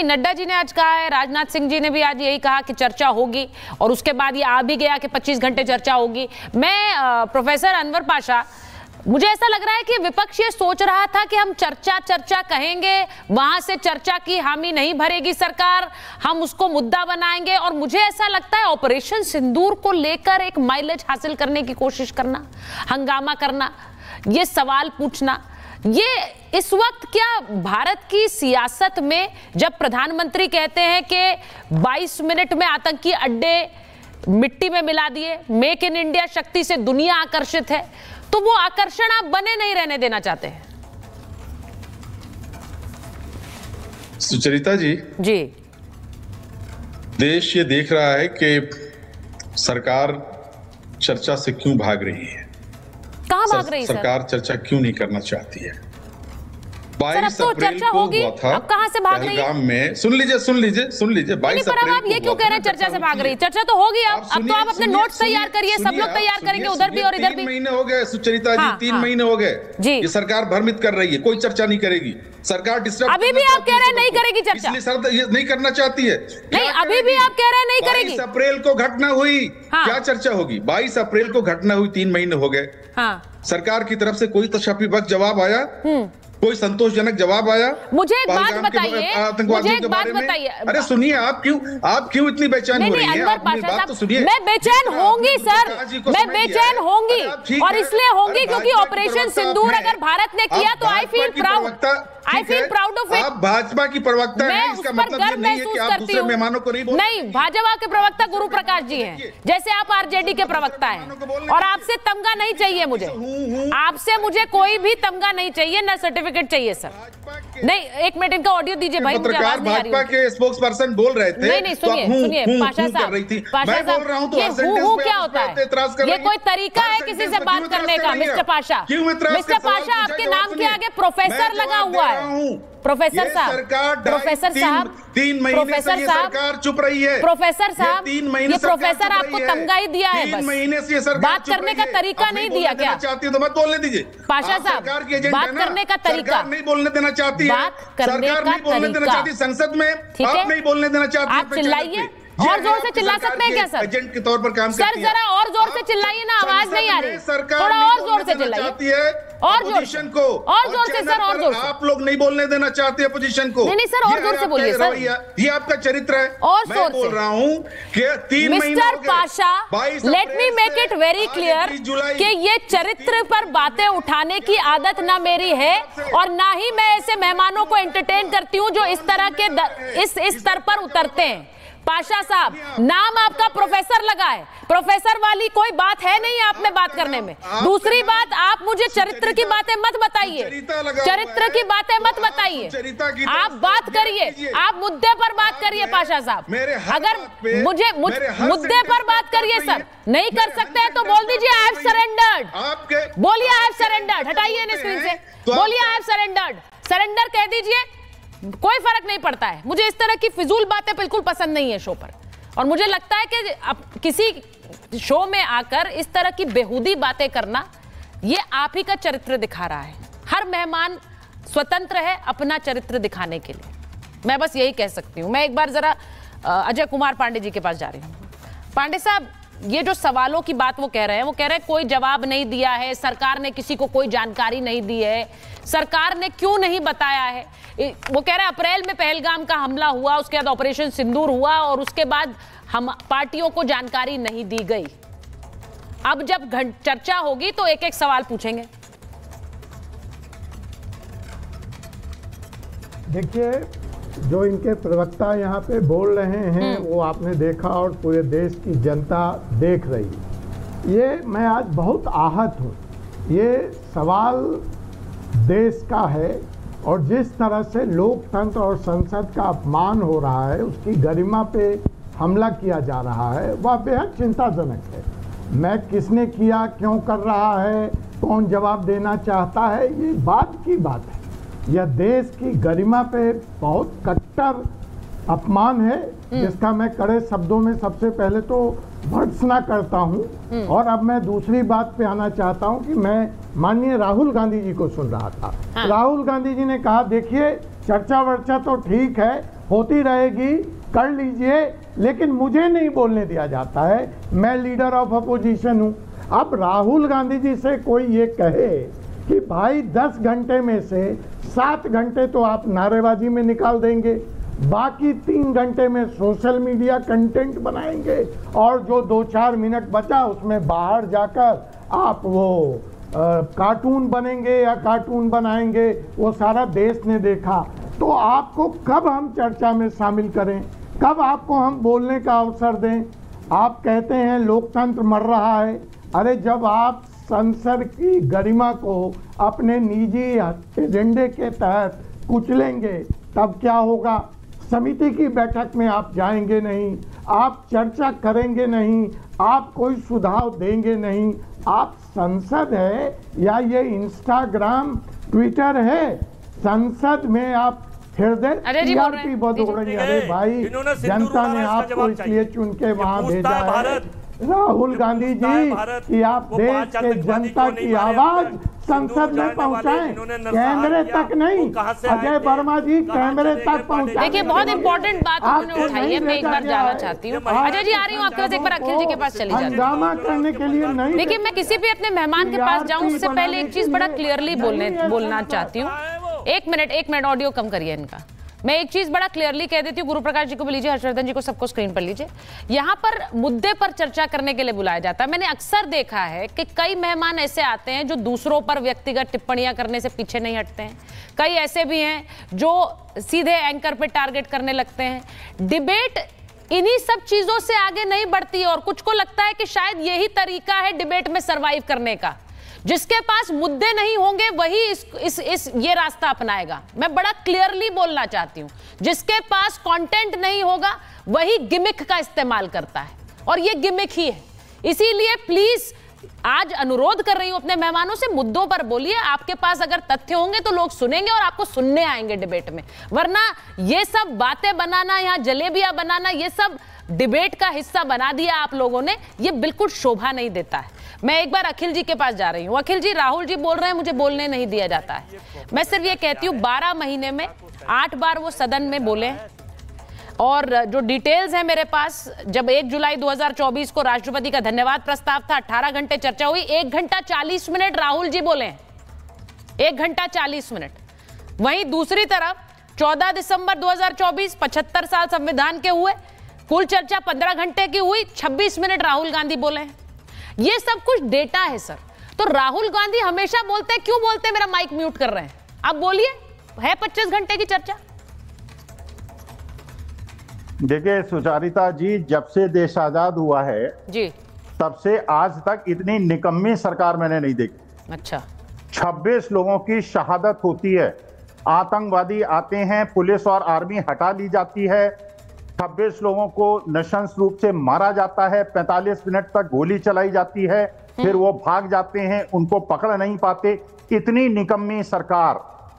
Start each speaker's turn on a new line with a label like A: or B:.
A: नहीं, नड्डा जी ने आज कहा है, राजनाथ सिंह जी ने भी आज यही कहा कि चर्चा होगी, और उसके बाद ये आ भी गया कि 25 घंटे चर्चा होगी। मैं प्रोफेसर अनवर पाशा, मुझे ऐसा लग रहा है कि विपक्ष ये सोच रहा था कि हम चर्चा कहेंगे, वहां से चर्चा की हामी नहीं भरेगी सरकार, हम उसको मुद्दा बनाएंगे, और मुझे ऐसा लगता है ऑपरेशन सिंदूर को लेकर एक माइलेज हासिल करने की कोशिश करना, हंगामा करना, ये सवाल पूछना, ये इस वक्त क्या भारत की सियासत में जब प्रधानमंत्री कहते हैं कि 22 मिनट में आतंकी अड्डे मिट्टी में मिला दिए, मेक इन इंडिया शक्ति से दुनिया आकर्षित है, तो वो आकर्षण आप बने नहीं रहने देना चाहते हैं?
B: सुचरिता जी, देश ये देख रहा है कि सरकार चर्चा से क्यों भाग रही है।
A: कहां भाग रही है
B: सरकार? चर्चा क्यों नहीं करना चाहती है? 22 अप्रैल को हुआ था
A: अब कहां से भाग रही है?
B: पहलगाम में, सुन लीजिए 22 अप्रैल
A: आप ये क्यों कह रहे हैं चर्चा से भाग रही? चर्चा तो होगी। अब तो आप अपने नोट्स तैयार करिए, सब लोग तैयार करेंगे, उधर भी और इधर भी।
B: 3 महीने हो गए सुचरिता जी, 3 महीने हो गए ये सरकार भ्रमित कर रही है, कोई चर्चा नहीं करेगी सरकार। डिस्टर्ब
A: अभी भी आप कह रहे हैं नहीं करेगी चर्चा,
B: इसलिए नहीं करना चाहती है।
A: नहीं, अभी भी आप कह रहे हैं नहीं करेगी।
B: 22 अप्रैल को घटना हुई, क्या चर्चा होगी? 22 अप्रैल को घटना हुई, 3 महीने हो गए। सरकार की तरफ से कोई तशफ़ीबख्श जवाब आया? कोई संतोषजनक जवाब आया?
A: मुझे एक बात बताइए,
B: आतंकवादियों के बारे में। अरे सुनिए, आप क्यों इतनी बेचैन हो रही हैं? बात तो सुनिए।
A: मैं बेचैन होंगी सर, मैं बेचैन होंगी, और इसलिए होंगी क्योंकि ऑपरेशन सिंदूर अगर भारत ने किया तो I feel proud of it.
B: आप भाजपा की प्रवक्ता हैं, इसका मतलब ये नहीं है कि आप दूसरे मेहमानों को नहीं बोलते।
A: नहीं, भाजपा के प्रवक्ता गुरु प्रकाश जी हैं, जैसे आप आरजेडी के प्रवक्ता हैं, और आपसे तमगा नहीं चाहिए मुझे, आपसे मुझे कोई भी तमगा नहीं चाहिए, ना सर्टिफिकेट चाहिए सर। नहीं, एक मिनट इनका ऑडियो दीजिए भाई, मुझे आवाज नहीं आ रही।
B: भाजपा के स्पोक्स पर्सन बोल रहे थे।
A: नहीं, सुनिए पाशा साहब,
B: मैं बोल रहा हूं तो
A: ये क्या होता है? ये कोई तरीका है किसी से बात करने का? मिस्टर पाशा, मिस्टर पाशा, आपके नाम के आगे प्रोफेसर लगा हुआ है। प्रोफेसर साहब, प्रोफेसर साहब,
B: 3 महीने से ये सरकार चुप रही है।
A: प्रोफेसर साहब,
B: 3 महीने
A: ये प्रोफेसर आपको तमगा ही दिया है,
B: 3 महीने से सरकार
A: बात करने का तरीका नहीं दिया क्या?
B: चाहती है तो मत बोलने दीजिए
A: पाशा साहब, बात करने का तरीका
B: नहीं बोलने देना चाहती है, सरकार नहीं बोलने देना चाहती, संसद में आप नहीं बोलने देना चाहती।
A: आप चिल्लाइए, और जोर से चिल्ला सकते हैं क्या सर?
B: एजेंट के तौर पर काम
A: सर, जरा और जोर से चिल्लाइए ना, आवाज नहीं आ रही, थोड़ा और जोर से चिल्लाइए, और
B: अपोजिशन को,
A: और जोर से सर, और जोर से।
B: आप लोग नहीं बोलने देना चाहते अपोजिशन को।
A: नहीं सर, और जोर से बोलिए सर,
B: ये आपका चरित्र है।
A: और
B: मैं बोल रहा हूँ कि 3 महीने
A: mister Pasha, let me make it very clear कि ये चरित्र पर बातें उठाने की आदत ना मेरी है, और ना ही मैं ऐसे मेहमानों को एंटरटेन करती हूँ जो इस तरह के इस स्तर पर उतरते हैं। पाशा साहब, नाम आपका प्रोफेसर लगा है, प्रोफेसर वाली कोई बात है नहीं आप में बात करने में। दूसरी बात, आप मुझे चरित्र की बातें मत बताइए, चरित्र की बातें मत बताइए, आप बात करिए, आप मुद्दे पर बात करिए पाशा साहब। अगर मुझे मुद्दे पर बात करिए सर, नहीं कर सकते हैं तो बोल दीजिए आई हैव सरेंडर्ड, बोलिए आई हैव सरेंडर्ड, हटाइए स्क्रीन से, बोलिए आई हैव सरेंडर्ड, सरेंडर कह दीजिए, कोई फर्क नहीं पड़ता है। मुझे इस तरह की फिजूल बातें बिल्कुल पसंद नहीं है शो पर, और मुझे लगता है कि अब किसी शो में आकर इस तरह की बेहूदी बातें करना, ये आप ही का चरित्र दिखा रहा है। हर मेहमान स्वतंत्र है अपना चरित्र दिखाने के लिए, मैं बस यही कह सकती हूं। मैं एक बार जरा अजय कुमार पांडे जी के पास जा रही हूं। पांडे साहब, ये जो सवालों की बात वो कह रहे हैं कोई जवाब नहीं दिया है, सरकार ने किसी को कोई जानकारी नहीं दी है, सरकार ने क्यों नहीं बताया है। वो कह रहे हैं अप्रैल में पहलगाम का हमला हुआ, उसके बाद ऑपरेशन सिंदूर हुआ, और उसके बाद हम पार्टियों को जानकारी नहीं दी गई। अब जब चर्चा होगी तो एक एक सवाल पूछेंगे।
C: देखिए, जो इनके प्रवक्ता यहाँ पे बोल रहे हैं वो आपने देखा, और पूरे देश की जनता देख रही है। ये मैं आज बहुत आहत हूँ। ये सवाल देश का है, और जिस तरह से लोकतंत्र और संसद का अपमान हो रहा है, उसकी गरिमा पे हमला किया जा रहा है, वह बेहद चिंताजनक है। मैं किसने किया, क्यों कर रहा है, कौन जवाब देना चाहता है, ये बात की बात है। यह देश की गरिमा पे बहुत कट्टर अपमान है, जिसका मैं कड़े शब्दों में सबसे पहले तो भर्त्सना करता हूं। और अब मैं दूसरी बात पे आना चाहता हूं कि मैं माननीय राहुल गांधी जी को सुन रहा था। राहुल गांधी जी ने कहा, देखिए चर्चा वर्चा तो ठीक है, होती रहेगी, कर लीजिए, लेकिन मुझे नहीं बोलने दिया जाता है। मैं लीडर ऑफ अपोजिशन हूँ। अब राहुल गांधी जी से कोई ये कहे कि भाई 10 घंटे में से 7 घंटे तो आप नारेबाजी में निकाल देंगे, बाकी 3 घंटे में सोशल मीडिया कंटेंट बनाएंगे, और जो 2-4 मिनट बचा उसमें बाहर जाकर आप वो कार्टून बनेंगे या कार्टून बनाएंगे, वो सारा देश ने देखा। तो आपको कब हम चर्चा में शामिल करें, कब आपको हम बोलने का अवसर दें? आप कहते हैं लोकतंत्र मर रहा है। अरे जब आप संसद की गरिमा को अपने निजी एजेंडे के तहत कुचलेंगे तब क्या होगा? समिति की बैठक में आप जाएंगे नहीं, आप चर्चा करेंगे नहीं, आप कोई सुझाव देंगे नहीं। आप संसद है या ये इंस्टाग्राम ट्विटर है? संसद में आप टीआरपी बदौड़ेंगे। अरे भाई, जनता ने आपको इसलिए चुन के वहां भेजा है राहुल गांधी जी कि आप देश के जनता की आवाज संसद में पहुंचाएं, कैमरे तक नहीं। अजय वर्मा जी कैमरे तक पहुंचाएं।
A: देखिए, बहुत इंपॉर्टेंट बात उन्होंने उठाई है, मैं एक बार जानना चाहती हूँ। अजय जी, आ रही हूँ आपके पास, एक बार अखिल जी के पास चली जाती हूँ।
C: हंगामा करने के लिए नहीं।
A: देखिए, मैं किसी भी अपने मेहमान के पास जाऊँ उससे पहले एक चीज बड़ा क्लियरली बोलना चाहती हूँ। एक मिनट, ऑडियो कम करिए इनका। मैं एक चीज बड़ा क्लियरली कह देती हूँ, गुरु प्रकाश जी को भी लीजिए, हर्षवर्धन जी को, सबको स्क्रीन पर लीजिए। यहाँ पर मुद्दे पर चर्चा करने के लिए बुलाया जाता है। मैंने अक्सर देखा है कि कई मेहमान ऐसे आते हैं जो दूसरों पर व्यक्तिगत टिप्पणियां करने से पीछे नहीं हटते हैं। कई ऐसे भी हैं जो सीधे एंकर पे टारगेट करने लगते हैं। डिबेट इन्हीं सब चीजों से आगे नहीं बढ़ती, और कुछ को लगता है कि शायद यही तरीका है डिबेट में सरवाइव करने का। जिसके पास मुद्दे नहीं होंगे वही ये रास्ता अपनाएगा। मैं बड़ा क्लियरली बोलना चाहती हूं, जिसके पास कंटेंट नहीं होगा वही गिमिक का इस्तेमाल करता है, और ये गिमिक ही है। इसीलिए प्लीज आज अनुरोध कर रही हूं अपने मेहमानों से, मुद्दों पर बोलिए। आपके पास अगर तथ्य होंगे तो लोग सुनेंगे और आपको सुनने आएंगे डिबेट में। वरना ये सब बातें बनाना, यहाँ जलेबियां बनाना, ये सब डिबेट का हिस्सा बना दिया आप लोगों ने, ये बिल्कुल शोभा नहीं देता है। मैं एक बार अखिल जी के पास जा रही हूँ। अखिल जी, राहुल जी बोल रहे हैं मुझे बोलने नहीं दिया जाता है। मैं सिर्फ ये कहती हूँ 12 महीने में 8 बार वो सदन में बोले, और जो डिटेल्स है मेरे पास, जब 1 जुलाई 2024 को राष्ट्रपति का धन्यवाद प्रस्ताव था, 18 घंटे चर्चा हुई, 1 घंटा 40 मिनट राहुल जी बोले, 1 घंटा 40 मिनट। वहीं दूसरी तरफ 14 दिसंबर 2024, 75 साल संविधान के हुए, कुल चर्चा 15 घंटे की हुई, 26 मिनट राहुल गांधी बोले। ये सब कुछ डेटा है सर। तो राहुल गांधी हमेशा बोलते हैं, क्यों बोलते हैं? मेरा माइक म्यूट कर रहे हैं, अब बोलिए, है 25 घंटे की चर्चा।
D: देखिए सुचारिता जी, जब से देश आजाद हुआ है
A: जी,
D: तब से आज तक इतनी निकम्मी सरकार मैंने नहीं देखी।
A: अच्छा,
D: 26 लोगों की शहादत होती है, आतंकवादी आते हैं, पुलिस और आर्मी हटा ली जाती है, 26 लोगों को नृशंस रूप से मारा जाता है, 45 मिनट तक गोली चलाई जाती है, फिर वो भाग जाते हैं, उनको पकड़ नहीं पाते। इतनी निकम्मी सरकार